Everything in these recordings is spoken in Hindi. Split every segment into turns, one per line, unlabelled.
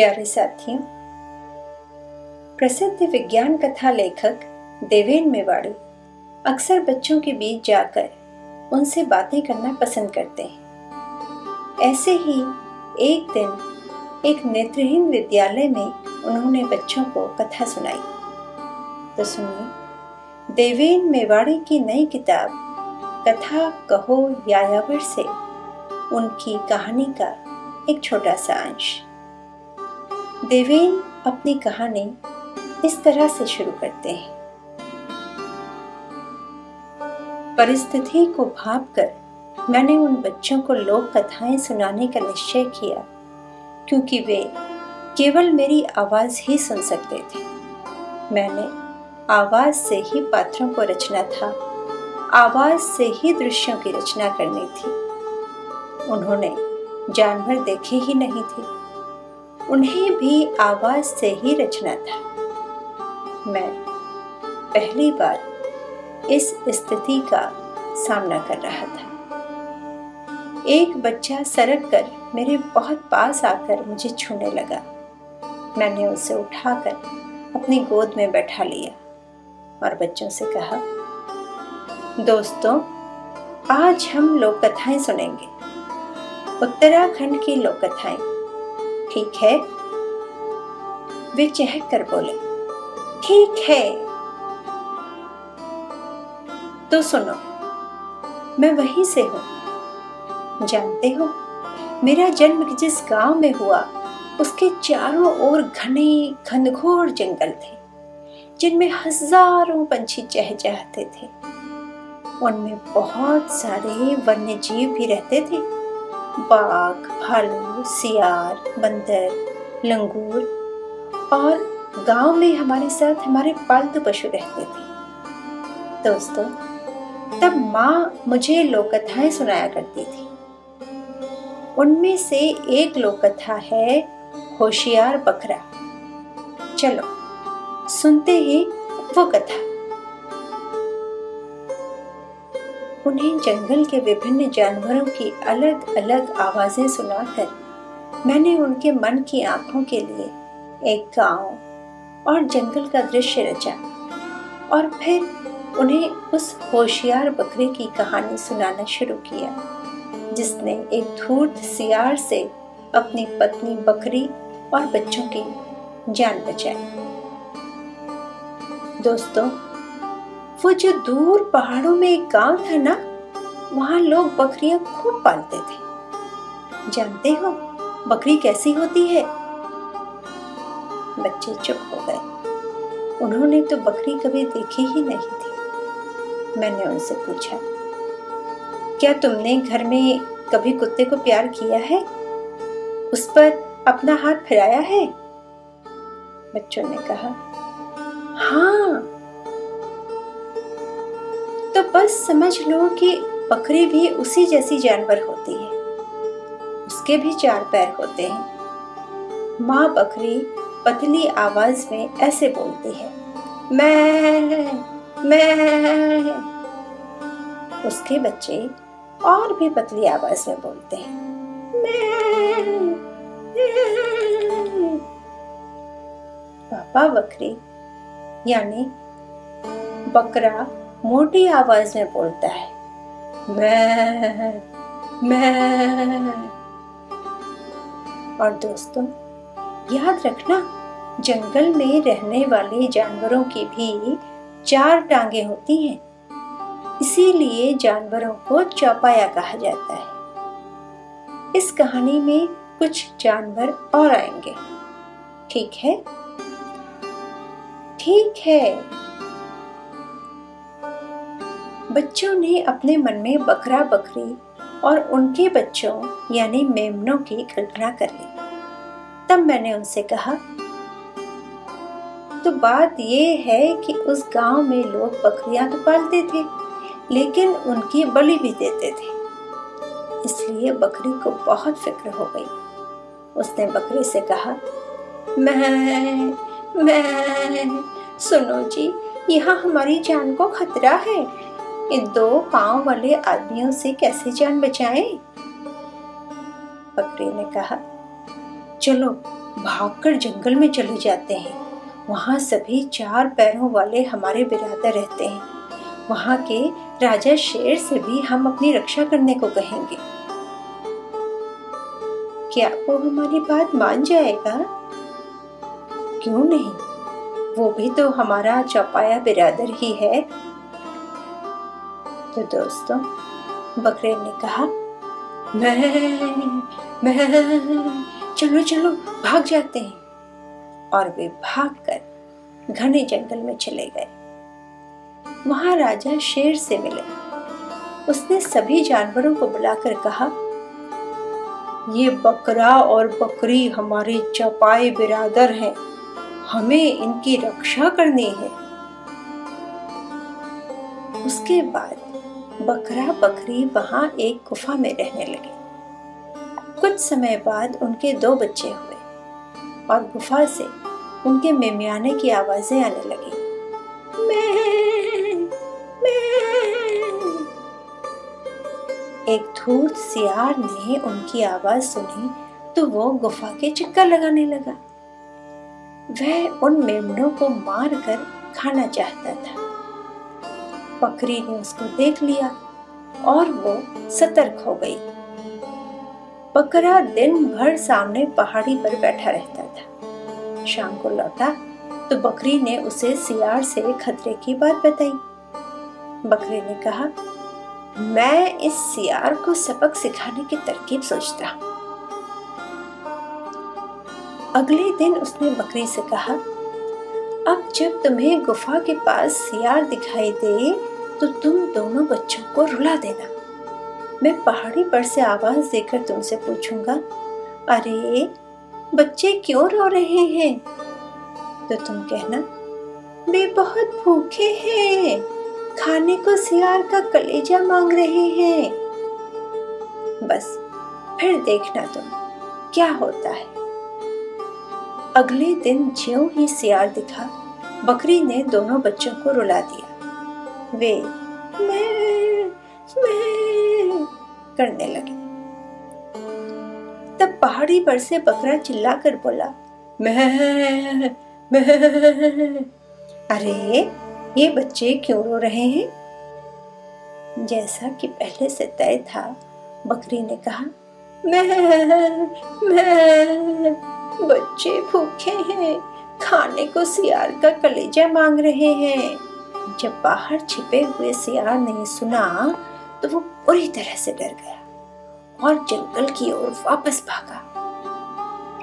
प्यारे साथियों, प्रसिद्ध विज्ञान कथा लेखक देवेन मेवाड़ी अक्सर बच्चों के बीच जाकर उनसे बातें करना पसंद करते हैं। ऐसे ही एक दिन एक नेत्रहीन विद्यालय में उन्होंने बच्चों को कथा सुनाई। तो सुनिए देवेन मेवाड़ी की नई किताब कथा कहो यायावर से उनकी कहानी का एक छोटा सा अंश। देवेन अपनी कहानी इस तरह से शुरू करते हैं। परिस्थिति को भांपकर मैंने उन बच्चों को लोक कथाएं सुनाने का निश्चय किया, क्योंकि वे केवल मेरी आवाज ही सुन सकते थे। मैंने आवाज से ही पात्रों को रचना था, आवाज से ही दृश्यों की रचना करनी थी। उन्होंने जानवर देखे ही नहीं थे, उन्हें भी आवाज से ही रचना था। मैं पहली बार इस स्थिति का सामना कर रहा था। एक बच्चा सरक कर मेरे बहुत पास आकर मुझे छूने लगा। मैंने उसे उठाकर अपनी गोद में बैठा लिया और बच्चों से कहा, दोस्तों, आज हम लोक कथाएं सुनेंगे, उत्तराखंड की लोक कथाएं, ठीक है? वे चहक कर बोले, ठीक है। तो सुनो, मैं वहीं से हूं। जानते हो, मेरा जन्म जिस गांव में हुआ उसके चारों ओर घने घनघोर जंगल थे, जिनमें हजारों पंछी चहचहाते थे। उनमें बहुत सारे वन्य जीव भी रहते थे, बाघ, भालू, सियार, बंदर, लंगूर, और गांव में हमारे साथ हमारे पालतू पशु रहते थे। दोस्तों, तब माँ मुझे लोक कथाएं सुनाया करती थी। उनमें से एक लोक कथा है होशियार बकरा। चलो सुनते ही वो कथा। उन्हें जंगल के विभिन्न जानवरों की अलग अलग आवाजें सुनाकर मैंने उनके मन की आंखों के लिए एक गांव और जंगल का दृश्य रचा, और फिर उन्हें उस होशियार बकरे की कहानी सुनाना शुरू किया, जिसने एक धूर्त सियार से अपनी पत्नी बकरी और बच्चों की जान बचाई। दोस्तों, वो जो दूर पहाड़ों में एक गांव था ना, वहां लोग बकरियां खूब पालते थे। जानते हो बकरी कैसी होती है? बच्चे चुप हो गए। उन्होंने तो बकरी कभी देखी ही नहीं थी। मैंने उनसे पूछा, क्या तुमने घर में कभी कुत्ते को प्यार किया है? उस पर अपना हाथ फिराया है? बच्चों ने कहा, हाँ। तो बस समझ लो कि बकरी भी उसी जैसी जानवर होती है। उसके भी 4 पैर होते हैं। माँ बकरी पतली आवाज में ऐसे बोलती है, मैं। उसके बच्चे और भी पतली आवाज में बोलते हैं, मैं। पापा बकरी यानी बकरा मोटी आवाज में बोलता है, मैं। और दोस्तों, याद रखना, जंगल में रहने वाले जानवरों की भी 4 टांगे होती हैं, इसीलिए जानवरों को चौपाया कहा जाता है। इस कहानी में कुछ जानवर और आएंगे, ठीक है? ठीक है। बच्चों ने अपने मन में बकरा बकरी और उनके बच्चों यानी मेमनों की कल्पना कर ली। तब मैंने उनसे कहा, तो बात ये है कि उस गांव में लोग बकरियां तो पालते थे, लेकिन उनकी बलि भी देते थे। इसलिए बकरी को बहुत फिक्र हो गई। उसने बकरे से कहा, मैं। सुनो जी, यहाँ हमारी जान को खतरा है। इन 2 पांव वाले आदमियों से कैसे जान बचाएं? बकरी ने कहा, चलो भागकर जंगल में चले जाते हैं। वहाँ सभी 4 पैरों वाले हमारे बिरादर रहते हैं। वहाँ के राजा शेर से भी हम अपनी रक्षा करने को कहेंगे। क्या वो हमारी बात मान जाएगा? क्यों नहीं, वो भी तो हमारा चौपाया बिरादर ही है। तो दोस्तों, बकरे ने कहा, मैं चलो चलो भाग जाते हैं। और वे भागकर घने जंगल में चले गए। वहां राजा शेर से मिले। उसने सभी जानवरों को बुलाकर कहा, ये बकरा और बकरी हमारे चौपाए बिरादर हैं, हमें इनकी रक्षा करनी है। उसके बाद बकरा बकरी वहां एक गुफा में रहने लगे। कुछ समय बाद उनके 2 बच्चे हुए और गुफा से उनके मिमियाने की आवाजें आने लगी। एक धूर्त सियार ने उनकी आवाज सुनी तो वो गुफा के चक्कर लगाने लगा। वह उन मेमनों को मारकर खाना चाहता था। बकरी ने उसको देख लिया और वो सतर्क हो गई। बकरा दिन भर सामने पहाड़ी पर बैठा रहता था। शाम को लौटा तो बकरी ने उसे सियार से खतरे की बात बताई। बकरे ने कहा, मैं इस सियार को सबक सिखाने की तरकीब सोचता हूं। अगले दिन उसने बकरी से कहा, अब जब तुम्हें गुफा के पास सियार दिखाई दे तो तुम दोनों बच्चों को रुला देना। मैं पहाड़ी पर से आवाज देकर तुमसे पूछूंगा, अरे बच्चे क्यों रो रहे हैं? तो तुम कहना, वे बहुत भूखे हैं, खाने को सियार का कलेजा मांग रहे हैं। बस फिर देखना तुम क्या होता है। अगले दिन ज्यों ही सियार दिखा, बकरी ने दोनों बच्चों को रुला दिया। वे मैं करने लगे। तब पहाड़ी पर से बकरा चिल्लाकर बोला, मैं अरे ये बच्चे क्यों रो रहे हैं? जैसा कि पहले से तय था, बकरी ने कहा, मैं बच्चे भूखे हैं, खाने को सियार का कलेजा मांग रहे हैं। जब बाहर छिपे हुए सियार ने सुना तो वो पूरी तरह से डर गया और जंगल की ओर वापस भागा।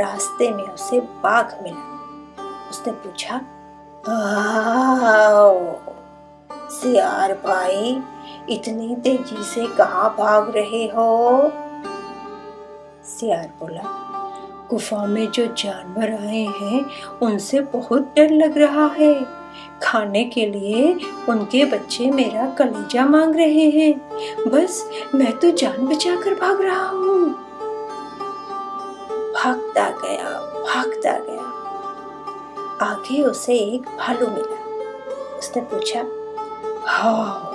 रास्ते में उसे बाघ मिला। उसने पूछा, सियार भाई, इतनी तेजी से कहाँ भाग रहे हो? सियार बोला, गुफा में जो जानवर आए हैं उनसे बहुत डर लग रहा है। खाने के लिए उनके बच्चे मेरा कलेजा मांग रहे हैं। बस मैं तो जान बचाकर भाग रहा हूँ। भागता गया। आगे उसे एक भालू मिला। उसने पूछा, हाउ?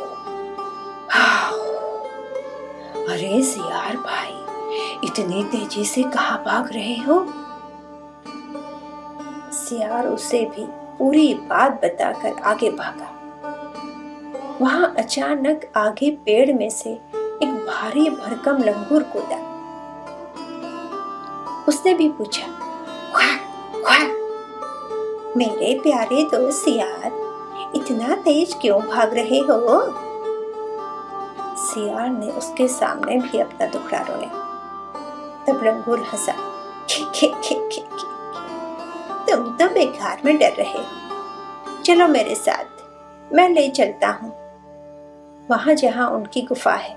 अरे सियार भाई, इतनी तेजी से कहाँ भाग रहे हो? सियार उसे भी पूरी बात बताकर आगे भागा। वहां अचानक आगे पेड़ में से एक भारी भरकम लंगूर कूदा। उसने भी पूछा, क्वाक क्वाक, मेरे प्यारे दोस्त सियार, इतना तेज क्यों भाग रहे हो? सियार ने उसके सामने भी अपना दुखड़ा रोया। तब लंगूर हंसा, तुम तो बेकार में डर रहे हो। चलो मेरे साथ, मैं ले चलता हूँ वहां जहां उनकी गुफा है।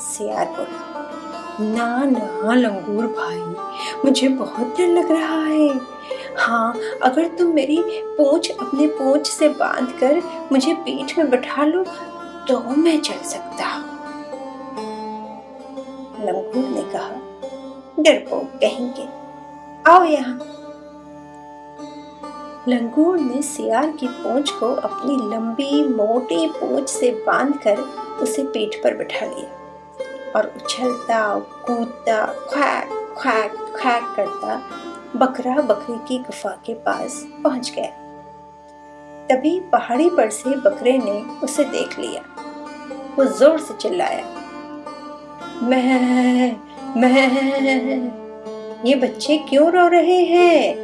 सियार बोला, ना लंगूर भाई, मुझे बहुत डर लग रहा है। हाँ, अगर तुम मेरी पूंछ अपनी पूंछ से बांधकर मुझे पीठ में बैठा लो तो मैं चल सकता हूँ। लंगूर ने कहा, डरपोक कहेंगे, आओ यहाँ। लंगूर ने सियार की पूंछ को अपनी लंबी मोटी पूंछ से बांधकर उसे पीठ पर बिठा लिया और उछलता कूदता क्वैक ख्वैक ख्वैक करता बकरा बकरी की गुफा के पास पहुंच गया। तभी पहाड़ी पर से बकरे ने उसे देख लिया। वो जोर से चिल्लाया, मैं ये बच्चे क्यों रो रहे हैं?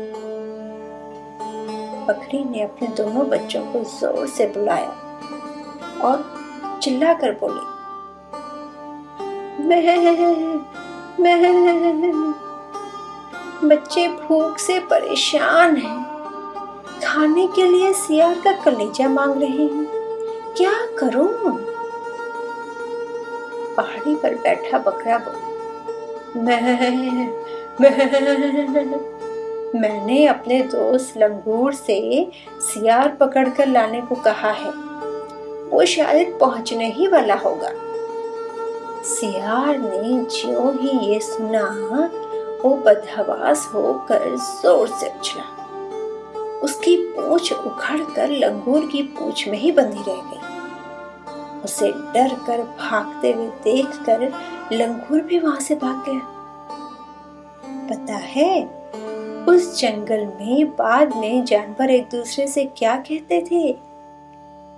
बकरी ने अपने दोनों बच्चों को जोर से बुलाया और चिल्लाकर बोली, मैं बच्चे भूख से परेशान हैं, खाने के लिए सियार का कलेजा मांग रहे हैं, क्या करूं? पहाड़ी पर बैठा बकरा बोला, मैंने अपने दोस्त लंगूर से सियार पकड़कर लाने को कहा है, वो शायद पहुंचने ही वाला होगा। सियार ने ज्यों ही ये सुना, वो बदहवास होकर जोर से उछला। उसकी पूंछ उखड़कर लंगूर की पूंछ में ही बंधी रह गई। उसे डर कर भागते हुए देखकर लंगूर भी वहां से भाग गया। पता है, उस जंगल में बाद में जानवर एक दूसरे से क्या कहते थे?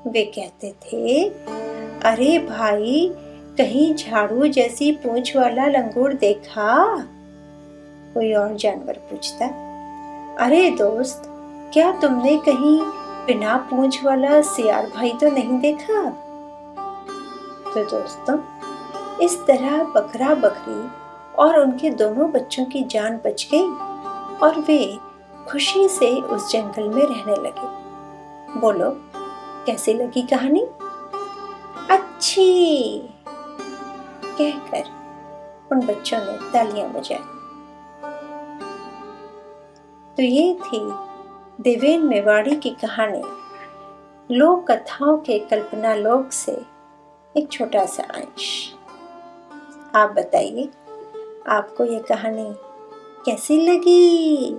वे कहते थे, अरे भाई, कहीं झाड़ू जैसी पूंछ वाला लंगूर देखा? कोई और जानवर पूछता, अरे दोस्त, क्या तुमने कहीं बिना पूंछ वाला सियार भाई तो नहीं देखा? तो दोस्तों, इस तरह बकरा बकरी और उनके दोनों बच्चों की जान बच गई और वे खुशी से उस जंगल में रहने लगे। बोलो, कैसी लगी कहानी? अच्छी कहकर उन बच्चों ने तालियां बजाई। तो ये थी देवेन मेवाड़ी की कहानी, लोक कथाओं के कल्पना लोक से एक छोटा सा अंश। आप बताइए, आपको ये कहानी कैसी लगी?